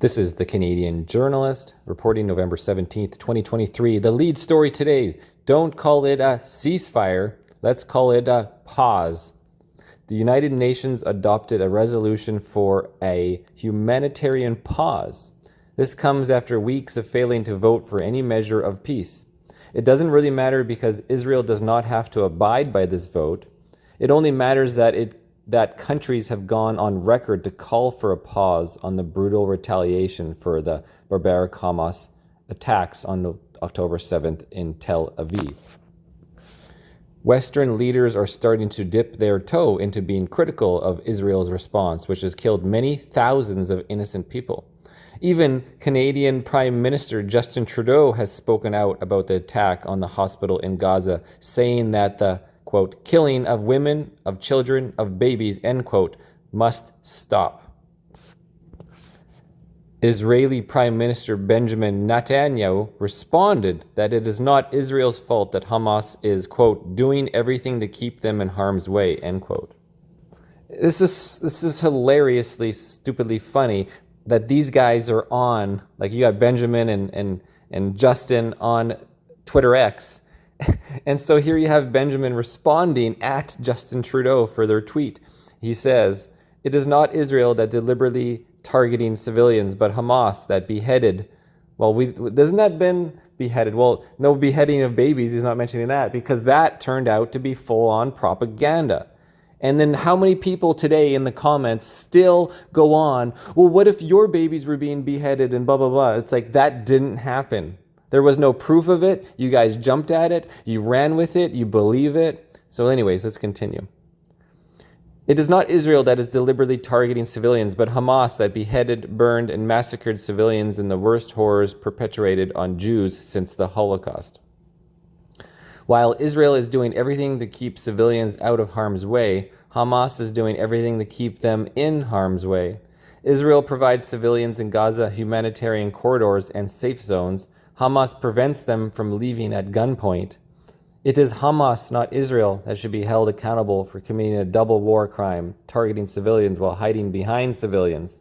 This is the Canadian Journalist reporting November 17th, 2023. The lead story today is, don't call it a ceasefire, let's call it a pause. The United Nations adopted a resolution for a humanitarian pause. This comes after weeks of failing to vote for any measure of peace. It doesn't really matter because Israel does not have to abide by this vote. It only matters that countries have gone on record to call for a pause on the brutal retaliation for the barbaric Hamas attacks on October 7th in Tel Aviv. Western leaders are starting to dip their toe into being critical of Israel's response, which has killed many thousands of innocent people. Even Canadian Prime Minister Justin Trudeau has spoken out about the attack on the hospital in Gaza, saying that the quote, killing of women, of children, of babies, end quote, must stop. Israeli Prime Minister Benjamin Netanyahu responded that it is not Israel's fault that Hamas is, quote, doing everything to keep them in harm's way, end quote. This is hilariously, stupidly funny that these guys are on, like you got Benjamin and Justin on Twitter X. And so here you have Benjamin responding at Justin Trudeau for their tweet. He says, it is not Israel that deliberately targeting civilians, but Hamas that beheaded. Well, doesn't that been beheaded? Well, no beheading of babies. He's not mentioning that because that turned out to be full-on propaganda. And then how many people today in the comments still go on, well, what if your babies were being beheaded and blah, blah, blah. It's like that didn't happen. There was no proof of it. You guys jumped at it. You ran with it. You believe it. So anyways, let's continue. It is not Israel that is deliberately targeting civilians, but Hamas that beheaded, burned, and massacred civilians in the worst horrors perpetrated on Jews since the Holocaust. While Israel is doing everything to keep civilians out of harm's way, Hamas is doing everything to keep them in harm's way. Israel provides civilians in Gaza humanitarian corridors and safe zones. Hamas prevents them from leaving at gunpoint. It is Hamas, not Israel, that should be held accountable for committing a double war crime, targeting civilians while hiding behind civilians.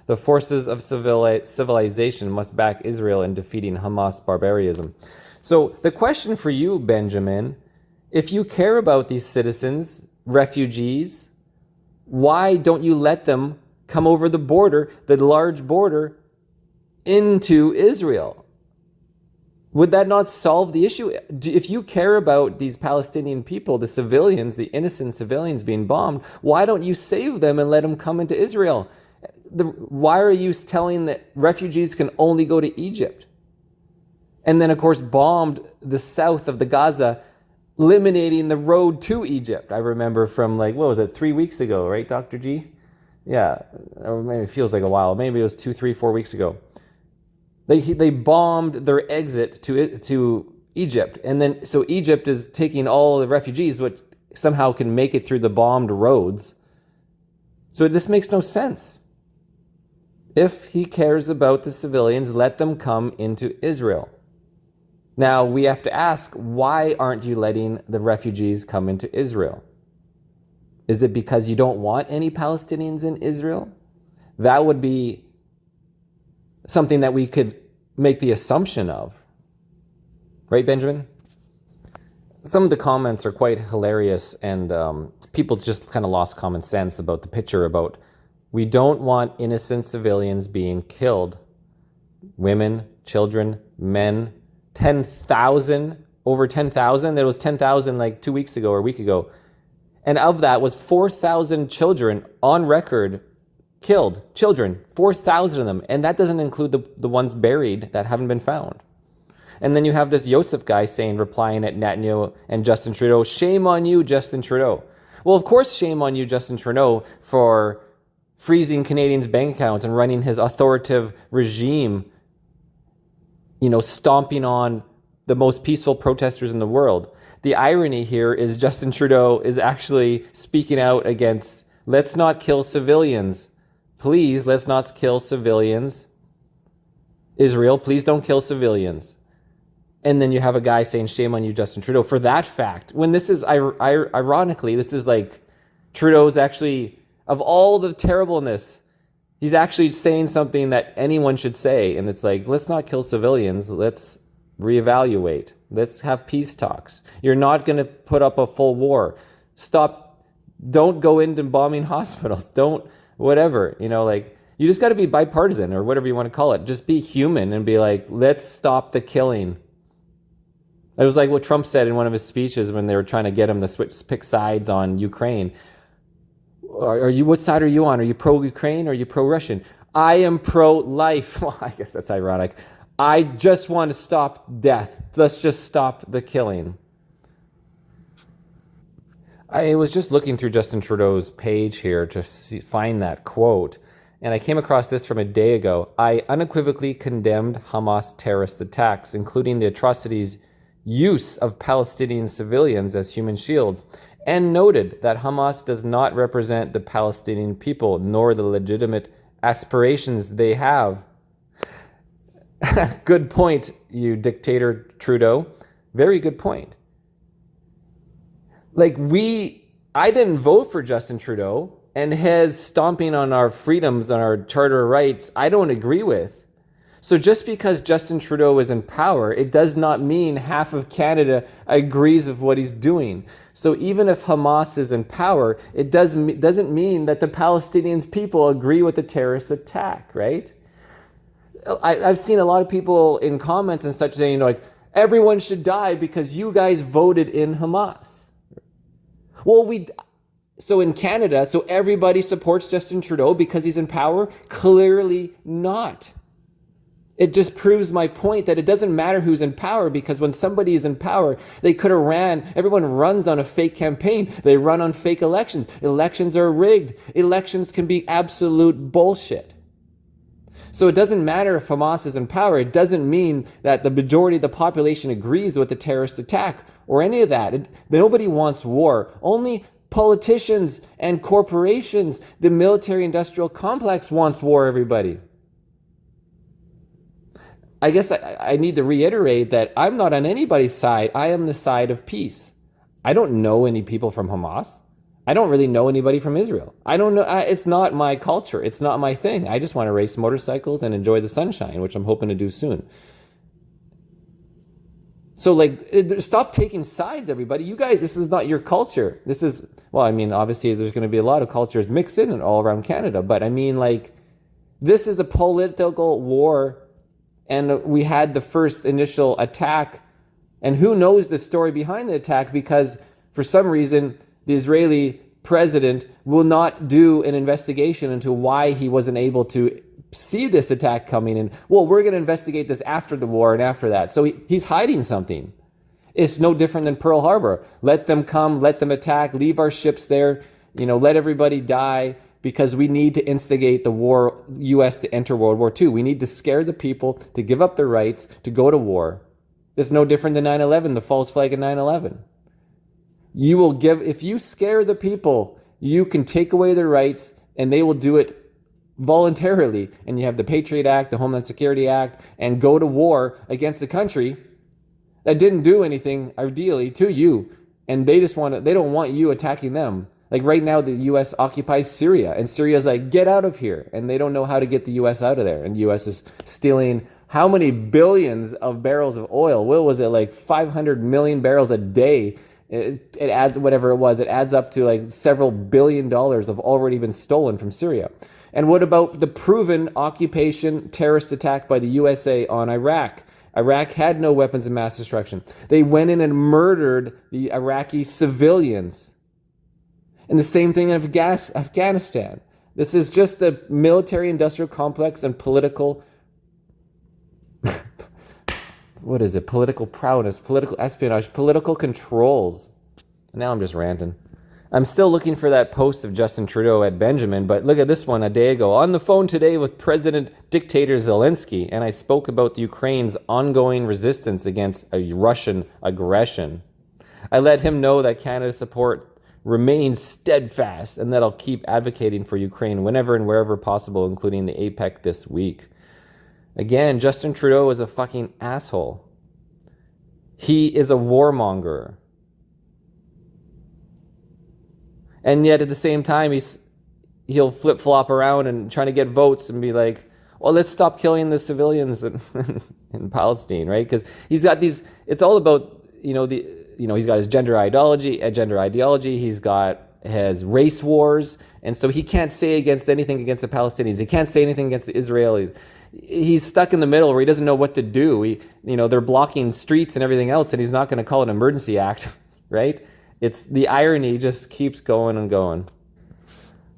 The forces of civilization must back Israel in defeating Hamas barbarism. So the question for you, Benjamin, if you care about these citizens, refugees, why don't you let them come over the border, the large border, into Israel? Would that not solve the issue? If you care about these Palestinian people, the civilians, the innocent civilians being bombed, why don't you save them and let them come into Israel? Why are you telling that refugees can only go to Egypt? And then, of course, bombed the south of the Gaza, eliminating the road to Egypt. I remember from 3 weeks ago, right, Dr. G? Yeah, or maybe it feels like a while. Maybe it was 2, 3, 4 weeks ago. They bombed their exit to Egypt. And then, so Egypt is taking all the refugees, which somehow can make it through the bombed roads. So this makes no sense. If he cares about the civilians, let them come into Israel. Now, we have to ask, why aren't you letting the refugees come into Israel? Is it because you don't want any Palestinians in Israel? That would be something that we could make the assumption of. Right, Benjamin? Some of the comments are quite hilarious, and people just kind of lost common sense about the picture about we don't want innocent civilians being killed. Women, children, men, 10,000, over 10,000. There was 10,000 like 2 weeks ago or a week ago. And of that was 4,000 children on record killed. Children, 4,000 of them. And that doesn't include the ones buried that haven't been found. And then you have this Yosef guy replying at Netanyahu and Justin Trudeau, shame on you, Justin Trudeau. Well, of course, shame on you, Justin Trudeau, for freezing Canadians' bank accounts and running his authoritative regime, stomping on the most peaceful protesters in the world. The irony here is Justin Trudeau is actually speaking out against, let's not kill civilians. Please, let's not kill civilians. Israel, please don't kill civilians. And then you have a guy saying, shame on you, Justin Trudeau, for that fact. When this is, ironically, this is like Trudeau's actually, of all the terribleness, He's actually saying something that anyone should say, and it's like, let's not kill civilians. Let's reevaluate. Let's have peace talks. You're not going to put up a full war. Stop. Don't go into bombing hospitals. Don't, whatever. You just got to be bipartisan or whatever you want to call it. Just be human and be like, let's stop the killing. It was like what Trump said in one of his speeches when they were trying to get him to pick sides on Ukraine. What side are you on? Are you pro-Ukraine or are you pro-Russian? I am pro-life. Well, I guess that's ironic. I just want to stop death. Let's just stop the killing. I was just looking through Justin Trudeau's page here to find that quote, and I came across this from a day ago. I unequivocally condemned Hamas terrorist attacks, including the atrocities use of Palestinian civilians as human shields, and noted that Hamas does not represent the Palestinian people nor the legitimate aspirations they have. Good point, you dictator Trudeau. Very good point. I didn't vote for Justin Trudeau, and his stomping on our freedoms, on our charter rights, I don't agree with. So just because Justin Trudeau is in power, it does not mean half of Canada agrees with what he's doing. So even if Hamas is in power, it doesn't mean that the Palestinians people agree with the terrorist attack, right? I've seen a lot of people in comments and such saying, everyone should die because you guys voted in Hamas. Well, so in Canada, so everybody supports Justin Trudeau because he's in power? Clearly not. It just proves my point that it doesn't matter who's in power, because when somebody is in power, they could have everyone runs on a fake campaign. They run on fake elections. Elections are rigged. Elections can be absolute bullshit. So it doesn't matter if Hamas is in power. It doesn't mean that the majority of the population agrees with the terrorist attack or any of that. Nobody wants war. Only politicians and corporations, the military-industrial complex wants war, everybody. I guess I need to reiterate that I'm not on anybody's side. I am the side of peace. I don't know any people from Hamas. I don't really know anybody from Israel. I don't know. It's not my culture. It's not my thing. I just want to race motorcycles and enjoy the sunshine, which I'm hoping to do soon. So stop taking sides, everybody. You guys, this is not your culture. This is, obviously there's going to be a lot of cultures mixed in and all around Canada. But this is a political war. And we had the first initial attack. And who knows the story behind the attack, because for some reason, the Israeli president will not do an investigation into why he wasn't able to see this attack coming in. Well, we're going to investigate this after the war and after that. So he's hiding something. It's no different than Pearl Harbor. Let them come, let them attack, leave our ships there, let everybody die, because we need to instigate the war, U.S. to enter World War II. We need to scare the people to give up their rights to go to war. It's no different than 9/11, the false flag of 9/11. If you scare the people, you can take away their rights, and they will do it voluntarily. And you have the Patriot Act, the Homeland Security Act, and go to war against a country that didn't do anything, ideally, to you. And they don't want you attacking them. Right now, the U.S. occupies Syria, and Syria's like, get out of here. And they don't know how to get the U.S. out of there. And the U.S. is stealing how many billions of barrels of oil? What was it, 500 million barrels a day? It adds, whatever it was, it adds up to several $1 billion have already been stolen from Syria. And what about the proven occupation terrorist attack by the USA on Iraq? Iraq had no weapons of mass destruction. They went in and murdered the Iraqi civilians. And the same thing in Afghanistan. This is just a military-industrial complex and political, political prowess, political espionage, political controls. Now I'm just ranting. I'm still looking for that post of Justin Trudeau at Benjamin, but look at this one a day ago. On the phone today with President Dictator Zelensky, and I spoke about the Ukraine's ongoing resistance against a Russian aggression. I let him know that Canada's support remains steadfast and that I'll keep advocating for Ukraine whenever and wherever possible, including the APEC this week. Again, Justin Trudeau is a fucking asshole. He is a warmonger. And yet at the same time, he'll flip-flop around and trying to get votes and be like, well, let's stop killing the civilians in Palestine, right? Because he's got these, it's all about, he's got his gender ideology, he's got his race wars, and so he can't say anything against the Palestinians, he can't say anything against the Israelis. He's stuck in the middle where he doesn't know what to do. They're blocking streets and everything else, and he's not going to call it an emergency act, right? It's the irony just keeps going and going.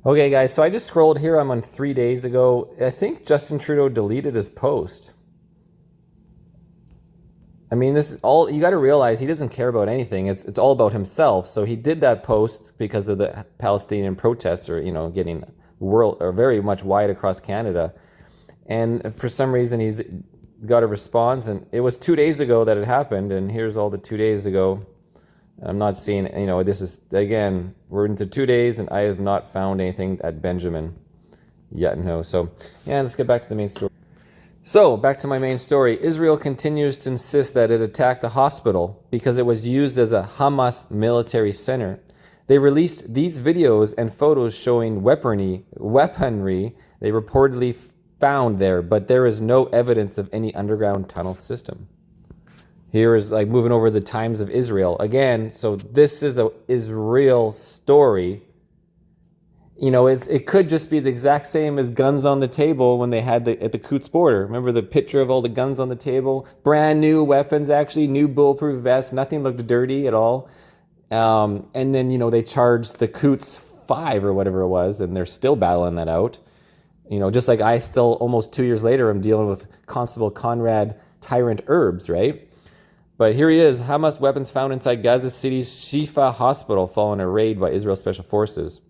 Okay, guys, so I just scrolled here. I'm on 3 days ago. I think Justin Trudeau deleted his post. I mean, this is all, you got to realize he doesn't care about anything. It's all about himself. So he did that post because of the Palestinian protests getting very much wide across Canada. And for some reason, he's got a response. And it was 2 days ago that it happened. And here's all the 2 days ago. I'm not seeing, this is, again, we're into 2 days and I have not found anything at Benjamin yet. No. So, yeah, let's get back to the main story. So, back to my main story. Israel continues to insist that it attacked the hospital because it was used as a Hamas military center. They released these videos and photos showing weaponry they reportedly found there, but there is no evidence of any underground tunnel system. Here is like moving over the Times of Israel. Again, so this is a Israel story. It could just be the exact same as guns on the table when they had at the Quds border. Remember the picture of all the guns on the table? Brand new weapons, actually, new bulletproof vests. Nothing looked dirty at all. And then, they charged the Quds 5 or whatever it was, and they're still battling that out. Just like I still, almost 2 years later, I'm dealing with Constable Conrad Tyrant Herbs, right? But here he is, Hamas weapons found inside Gaza City's Shifa hospital following a raid by Israel Special Forces.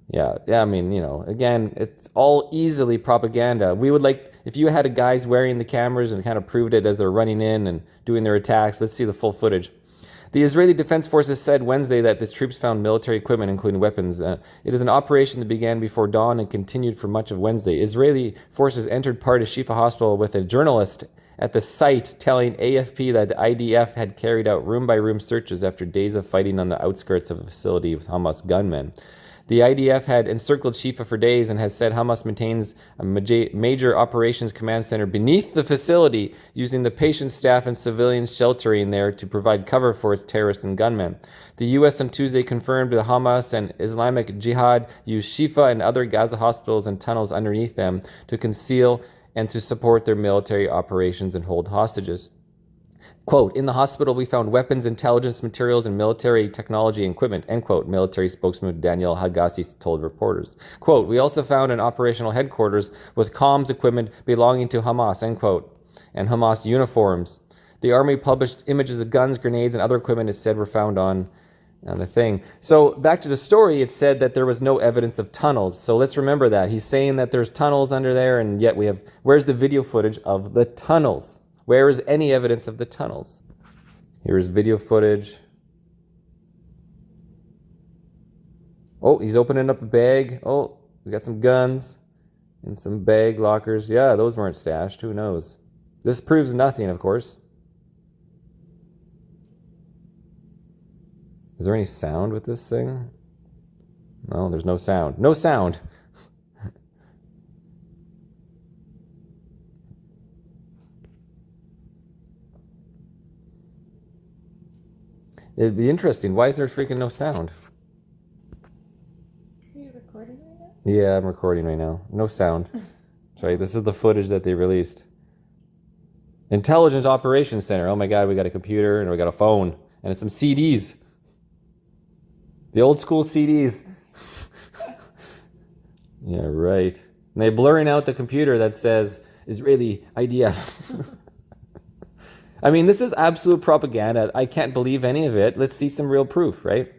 Yeah, I mean, again, it's all easily propaganda. We would like, if you had guys wearing the cameras and kind of proved it as they're running in and doing their attacks, let's see the full footage. The Israeli Defense Forces said Wednesday that the troops found military equipment, including weapons. It is an operation that began before dawn and continued for much of Wednesday. Israeli forces entered part of Shifa hospital with a journalist at the site telling AFP that the IDF had carried out room-by-room searches after days of fighting on the outskirts of a facility with Hamas gunmen. The IDF had encircled Shifa for days and has said Hamas maintains a major operations command center beneath the facility, using the patient staff and civilians sheltering there to provide cover for its terrorists and gunmen. The U.S. on Tuesday confirmed that Hamas and Islamic Jihad used Shifa and other Gaza hospitals and tunnels underneath them to conceal and to support their military operations and hold hostages. Quote, in the hospital we found weapons, intelligence materials, and military technology and equipment, end quote, military spokesman Daniel Hagassi told reporters. Quote, we also found an operational headquarters with comms equipment belonging to Hamas, end quote, and Hamas uniforms. The army published images of guns, grenades, and other equipment it said were found on the thing. So back to the story, it said that there was no evidence of tunnels. So let's remember that. He's saying that there's tunnels under there, and yet where's the video footage of the tunnels? Where is any evidence of the tunnels? Here's video footage. Oh, he's opening up a bag. Oh, we got some guns and some bag lockers. Yeah, those weren't stashed. Who knows? This proves nothing, of course. Is there any sound with this thing? No, there's no sound. No sound. It'd be interesting. Why is there freaking no sound? Are you recording right now? Yeah, I'm recording right now. No sound. Sorry, this is the footage that they released. Intelligence Operations Center. Oh my God, we got a computer and we got a phone and some CDs. The old school CDs. Yeah, right. And they're blurring out the computer that says Israeli IDF. I mean, this is absolute propaganda. I can't believe any of it. Let's see some real proof, right?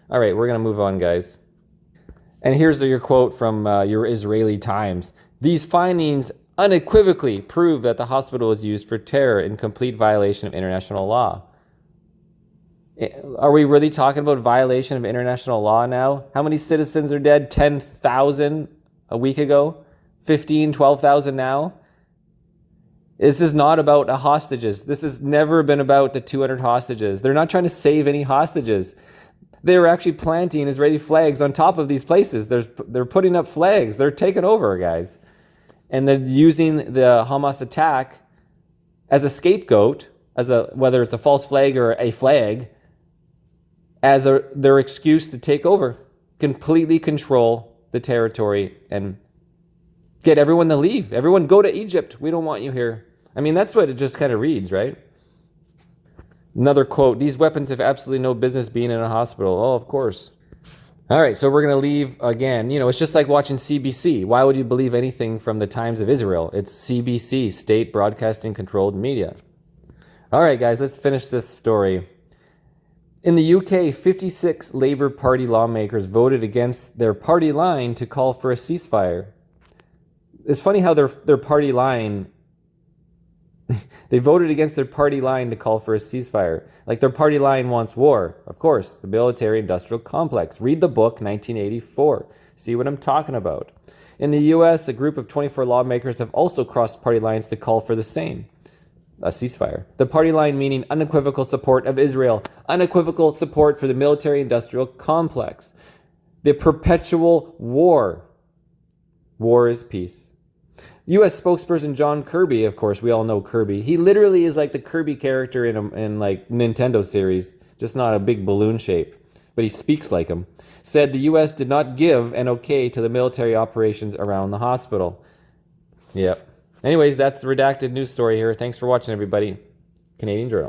All right, we're going to move on, guys. And here's your quote from your Israeli Times. These findings unequivocally prove that the hospital was used for terror in complete violation of international law. Are we really talking about violation of international law now? How many citizens are dead? 10,000 a week ago? 15, 12,000 now? This is not about the hostages. This has never been about the 200 hostages. They're not trying to save any hostages. They were actually planting Israeli flags on top of these places. They're putting up flags. They're taking over, guys. And they're using the Hamas attack as a scapegoat, whether it's a false flag or a flag, as their excuse to take over, completely control the territory, and get everyone to leave. Everyone go to Egypt. We don't want you here. I mean, that's what it just kind of reads, right? Another quote, these weapons have absolutely no business being in a hospital. Oh, of course. All right, so we're going to leave again. You know, it's just like watching CBC. Why would you believe anything from the Times of Israel? It's CBC, State Broadcasting Controlled Media. All right, guys, let's finish this story. In the UK, 56 Labour Party lawmakers voted against their party line to call for a ceasefire. It's funny how their party line... They voted against their party line to call for a ceasefire. Like their party line wants war. Of course, the military-industrial complex. Read the book, 1984. See what I'm talking about. In the U.S., a group of 24 lawmakers have also crossed party lines to call for the same. A ceasefire. The party line meaning unequivocal support of Israel. Unequivocal support for the military-industrial complex. The perpetual war. War is peace. U.S. spokesperson John Kirby, of course, we all know Kirby. He literally is like the Kirby character in like Nintendo series, just not a big balloon shape, but he speaks like him. Said the U.S. did not give an okay to the military operations around the hospital. Yep. Anyways, that's the redacted news story here. Thanks for watching, everybody. Canadian Journal.